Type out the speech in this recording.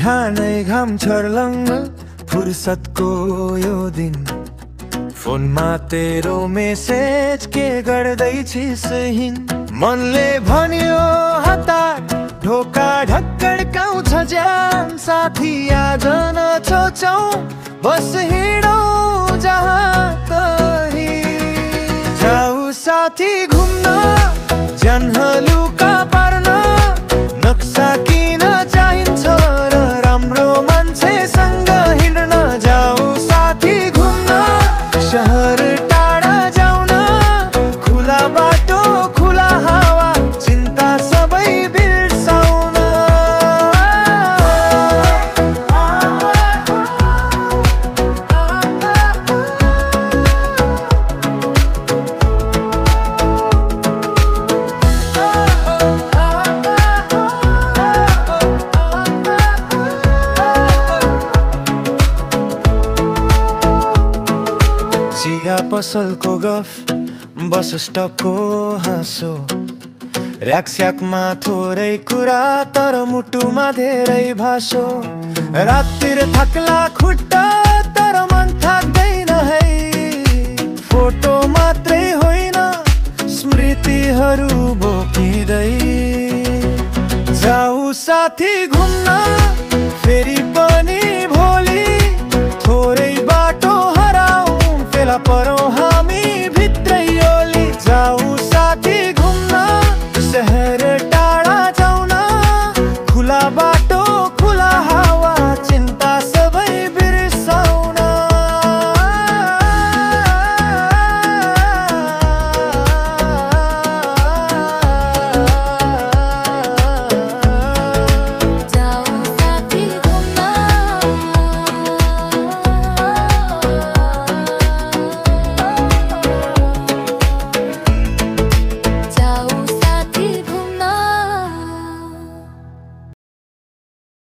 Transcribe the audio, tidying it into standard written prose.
बिहानै घाम छर्लङ्ग फुर्सदको यो दिन फोनमा तेरो मेसेज के गर्दैछिस् हिन् मनले भन्यो हतार ढोका ढक्कड्काउँछ ज्यान साथी आज नछोचौँ बस हिँडौँ जहाँ कहीँ जाऊ साथी घुम्न ज्यान हलुका पार्न नक्सा किन चाहिन्छ र राम्रो मान्छेसँग हिँड्न जाऊ साथी घुम्न शहर टाढा जाउन खुला बाटो खुला हावा चिन्ता सबै बिर्साउन चिया पसलको गफ बस स्टपको हाँसो र्याकस्याकमा थोरै कुरा तर मुटुमा धेरै भाषो राततिर थक्ला खुट्टा तर मन थाक्दैन है फोटो मात्रै होइन स्मृतिहरू बोकिँदै जाऊ साथी घुम्न फेरि पनि भोलि थोरै बाटो हराऊ फेला परौँ